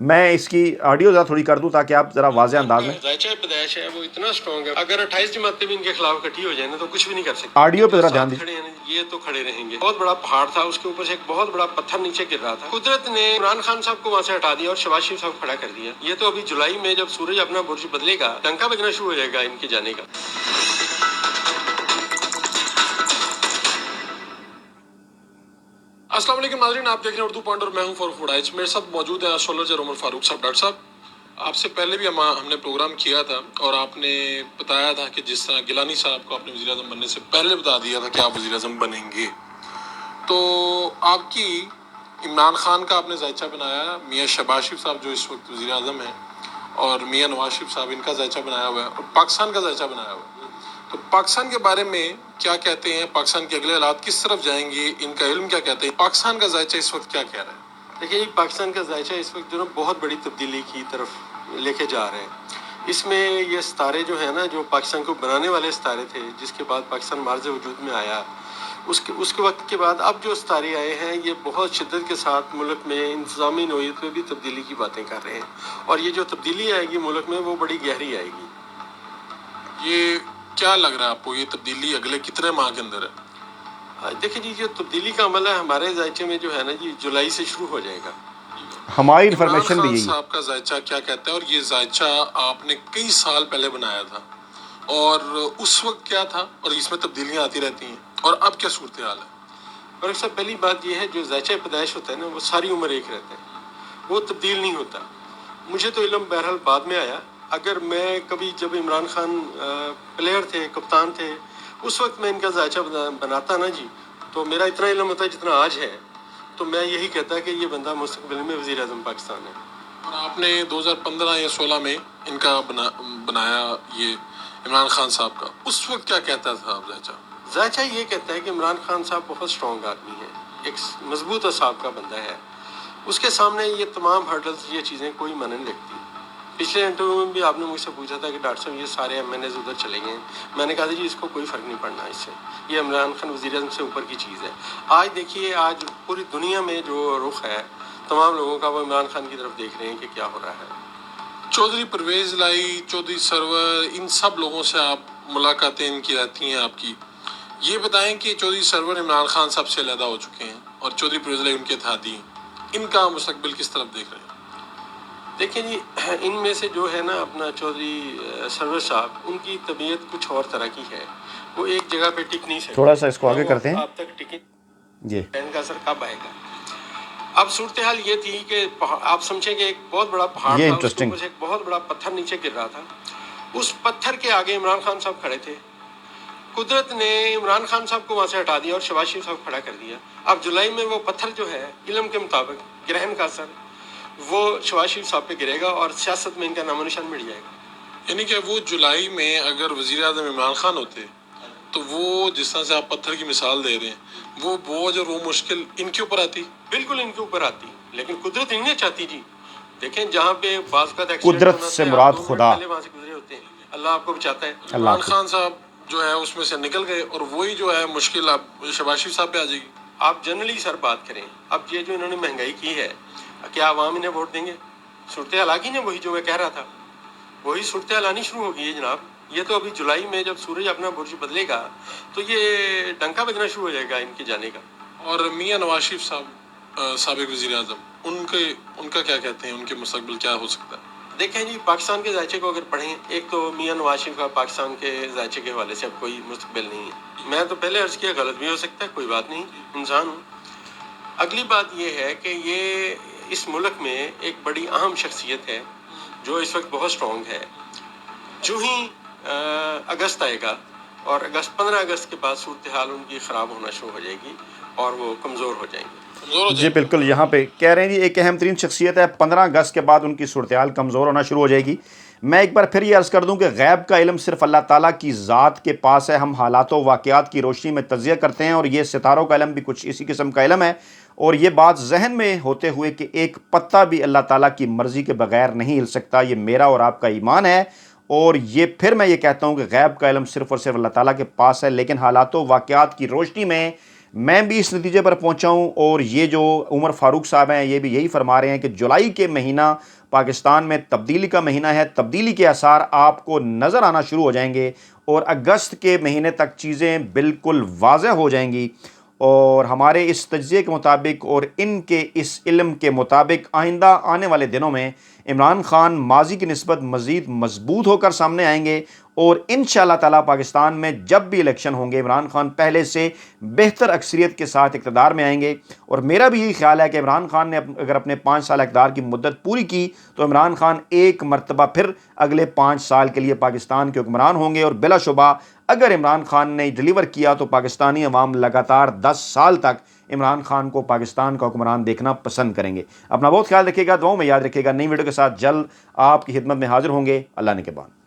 میں اس کی آڈیو ذرا تھوڑی کر دوں تاکہ آپ ذرا واضح انداز میں. ذائچہ پیدائش ہے وہ اتنا اسٹرانگ ہے, اگر 28 جماعتیں بھی ان کے خلاف اکٹھی ہو جائیں نا تو کچھ بھی نہیں کر سکتے. آڈیو پہ ذرا دھیان کھڑے ہیں یہ تو کھڑے رہیں گے. بہت بڑا پہاڑ تھا, اس کے اوپر سے ایک بہت بڑا پتھر نیچے گر رہا تھا. قدرت نے عمران خان صاحب کو وہاں سے ہٹا دیا اور شہباز شریف صاحب کھڑا کر دیا. یہ تو ابھی جولائی میں جب سورج اپنا برج بدلے گا ڈنکا بجنا شروع ہو جائے گا ان کے جانے کا. السلام علیکم ناظرین, آپ دیکھ رہے ہیں اردو پوائنٹ اور میں ہوں فاروق وڈائچ. میرے ساتھ موجود ہیں اسٹرالوجر عمر فاروق صاحب. ڈاکٹر صاحب, آپ سے پہلے بھی ہم نے پروگرام کیا تھا اور آپ نے بتایا تھا کہ جس طرح گیلانی صاحب کو آپ نے وزیر اعظم بننے سے پہلے بتا دیا تھا کہ آپ وزیر اعظم بنیں گے, تو آپ کی عمران خان کا آپ نے ذائچہ بنایا, میاں شہباز شریف صاحب جو اس وقت وزیر اعظم ہیں اور میاں نواز شریف صاحب ان کا ذائچہ بنایا ہوا ہے اور پاکستان کا ذائچہ بنایا ہوا ہے. تو پاکستان کے بارے میں کیا کہتے ہیں, پاکستان کے اگلے حالات کس طرف جائیں گے, ان کا علم کیا کہتے ہیں, پاکستان کا ذائچہ اس وقت کیا کہہ رہا ہے؟ دیکھیے پاکستان کا ذائچہ اس وقت جو نا بہت بڑی تبدیلی کی طرف لے کے جا رہے ہیں. اس میں یہ ستارے جو ہیں نا, جو پاکستان کو بنانے والے ستارے تھے جس کے بعد پاکستان معرض وجود میں آیا, اس کے وقت کے بعد اب جو ستارے آئے ہیں یہ بہت شدت کے ساتھ ملک میں انتظامی نوعیت میں بھی تبدیلی کی باتیں کر رہے ہیں, اور یہ جو تبدیلی آئے گی ملک میں وہ بڑی گہری آئے گی. یہ کیا لگ رہا ہے آپ کو, یہ تبدیلی اگلے کتنے ماہ کے اندر ہے؟ دیکھیں جی, جو تبدیلی کا عمل ہے ہمارے ذائچے میں جو ہے نا جی جولائی سے شروع ہو جائے گا. ہماری عمران انفارمیشن بھی خان یہی ہے. صاحب کا ذائچہ کیا کہتا ہے, اور یہ ذائچہ آپ نے کئی سال پہلے بنایا تھا, اور اس وقت کیا تھا اور اس میں تبدیلیاں آتی رہتی ہیں, اور اب کیا صورتحال ہے؟ اور سب پہلی بات یہ ہے, جو ذائچہ پیدائش ہوتا ہے نا وہ ساری عمر ایک رہتا ہے, وہ تبدیل نہیں ہوتا. مجھے تو علم بہرحال بعد میں آیا. اگر میں کبھی جب عمران خان پلیئر تھے, کپتان تھے, اس وقت میں ان کا ذائچہ بناتا نا جی, تو میرا اتنا علم ہوتا ہے جتنا آج ہے, تو میں یہی کہتا کہ یہ بندہ مستقبل میں وزیر اعظم پاکستان ہے. اور آپ نے 2015 یا 16 میں ان کا بنایا یہ عمران خان صاحب کا, اس وقت کیا کہتا تھا آپ ذائچہ؟ ذائچہ یہ کہتا ہے کہ عمران خان صاحب بہت اسٹرانگ آدمی ہے, ایک مضبوط اعصاب کا بندہ ہے, اس کے سامنے یہ تمام ہرڈلز یہ چیزیں کوئی معنی نہیں لگتی. پچھلے انٹرویو میں بھی آپ نے مجھ سے پوچھا تھا کہ ڈاکٹر صاحب یہ سارے ایم این ایز ادھر چلے گئے ہیں, میں نے کہا تھا جی اس کو کوئی فرق نہیں پڑنا اس سے, یہ عمران خان وزیر اعظم سے اوپر کی چیز ہے. آج دیکھیے, آج پوری دنیا میں جو رخ ہے تمام لوگوں کا وہ عمران خان کی طرف دیکھ رہے ہیں کہ کیا ہو رہا ہے. چودھری پرویز لائی, چودھری سرور, ان سب لوگوں سے آپ ملاقاتیں ان کی رہتی ہیں آپ کی, یہ بتائیں کہ چودھری سرور عمران خان صاحب سے علیحدہ ہو چکے ہیں اور چودھری پرویز لائی ان کے اتحادی ہیں, ان کا مستقبل کس طرف دیکھ رہے ہیں؟ دیکھیں جی, ان میں سے جو ہے نا اپنا چودھری سرور صاحب, ان کی طبیعت کچھ اور طرح کی ہے, وہ ایک جگہ پہ ٹک نہیں سکتے. تھوڑا سا اس کو آگے کرتے ہیں آپ تک ٹکیں جی. ان کا اثر کب آئے گا؟ اب صورتحال یہ تھی کہ آپ سمجھیں کہ ایک بہت بڑا پہاڑ یہ تھا, اس کے انٹرسٹنگ. اوپر سے ایک بہت بڑا پتھر نیچے گر رہا تھا. اس پتھر کے آگے عمران خان صاحب کھڑے تھے. قدرت نے عمران خان صاحب کو وہاں سے ہٹا دیا اور شہباز شریف صاحب کھڑا کر دیا. اب جولائی میں وہ پتھر جو ہے علم کے مطابق گرہن کا اثر وہ شہباز شریف صاحب پہ گرے گا اور سیاست میں ان کا نام و نشان مٹ جائے گا. یعنی کہ وہ جولائی میں اگر وزیر اعظم عمران خان ہوتے تو وہ جس طرح سے آپ پتھر کی مثال دے رہے ہیں, وہ بوجھ اور وہ مشکل ان کے اوپر آتی؟ بالکل ان کے اوپر آتی, لیکن قدرت نہیں چاہتی جی. دیکھیں جہاں پہ بعض کا قدرت سے مراد خدا, وہاں سے گزرے ہوتے ہیں, اللہ آپ کو بچاتا ہے. اللہ عمران خان صاحب جو ہے اس میں سے نکل گئے, اور وہی جو ہے مشکل آپ شہباز شریف صاحب پہ آ جائے گی. آپ جنرلی سر بات کریں, اب یہ جو انہوں نے مہنگائی کی ہے, کیا عوام انہیں ووٹ دیں گے؟ صورتحال آ گئی نا, وہی جو میں کہہ رہا تھا, وہی صورتحال آنی شروع ہو گئی ہے جناب. یہ تو ابھی جولائی میں جب سورج اپنا برج بدلے گا تو یہ ڈنکا بجنا شروع ہو جائے گا ان کے جانے کا. اور میاں نواز شریف صاحب سابق وزیر اعظم, ان کا کیا کہتے ہیں, ان کے مستقبل کیا ہو سکتا ہے؟ دیکھیں جی, پاکستان کے ذائچے کو اگر پڑھیں, ایک تو میاں نواز شریف کا پاکستان کے ذائچے کے حوالے سے اب کوئی مستقبل نہیں ہے. میں تو پہلے عرض کیا غلط بھی ہو سکتا ہے, کوئی بات نہیں, انسان ہوں. اگلی بات یہ ہے کہ یہ اس ملک میں ایک بڑی اہم شخصیت ہے جو اس وقت بہت اسٹرانگ ہے. جو ہی اگست آئے گا, اور 15 اگست کے بعد صورتحال ان کی خراب ہونا شروع ہو جائے گی اور وہ کمزور ہو جائیں گے. جی بالکل, یہاں پہ کہہ رہے ہیں جی ایک اہم ترین شخصیت ہے, 15 اگست کے بعد ان کی صورتحال کمزور ہونا شروع ہو جائے گی. میں ایک بار پھر یہ عرض کر دوں کہ غیب کا علم صرف اللہ تعالیٰ کی ذات کے پاس ہے. ہم حالات و واقعات کی روشنی میں تجزیہ کرتے ہیں, اور یہ ستاروں کا علم بھی کچھ اسی قسم کا علم ہے. اور یہ بات ذہن میں ہوتے ہوئے کہ ایک پتہ بھی اللہ تعالیٰ کی مرضی کے بغیر نہیں ہل سکتا, یہ میرا اور آپ کا ایمان ہے. اور یہ پھر میں یہ کہتا ہوں کہ غیب کا علم صرف اور صرف اللہ تعالیٰ کے پاس ہے, لیکن حالات و واقعات کی روشنی میں میں بھی اس نتیجے پر پہنچا ہوں، اور یہ جو عمر فاروق صاحب ہیں یہ بھی یہی فرما رہے ہیں کہ جولائی کے مہینہ پاکستان میں تبدیلی کا مہینہ ہے، تبدیلی کے آثار آپ کو نظر آنا شروع ہو جائیں گے، اور اگست کے مہینے تک چیزیں بالکل واضح ہو جائیں گی۔ اور ہمارے اس تجزیے کے مطابق اور ان کے اس علم کے مطابق آئندہ آنے والے دنوں میں عمران خان ماضی کی نسبت مزید مضبوط ہو کر سامنے آئیں گے، اور انشاءاللہ تعالی پاکستان میں جب بھی الیکشن ہوں گے عمران خان پہلے سے بہتر اکثریت کے ساتھ اقتدار میں آئیں گے۔ اور میرا بھی یہی خیال ہے کہ عمران خان نے اگر اپنے 5 سال اقتدار کی مدت پوری کی تو عمران خان ایک مرتبہ پھر اگلے 5 سال کے لیے پاکستان کے حکمران ہوں گے، اور بلا شبہ اگر عمران خان نے ڈیلیور کیا تو پاکستانی عوام لگاتار 10 سال تک عمران خان کو پاکستان کا حکمران دیکھنا پسند کریں گے۔ اپنا بہت خیال رکھیے گا، دعاؤں میں یاد رکھیے گا۔ نئی ویڈیو کے ساتھ جلد آپ کی خدمت میں حاضر ہوں گے۔ اللہ نے کے بعد۔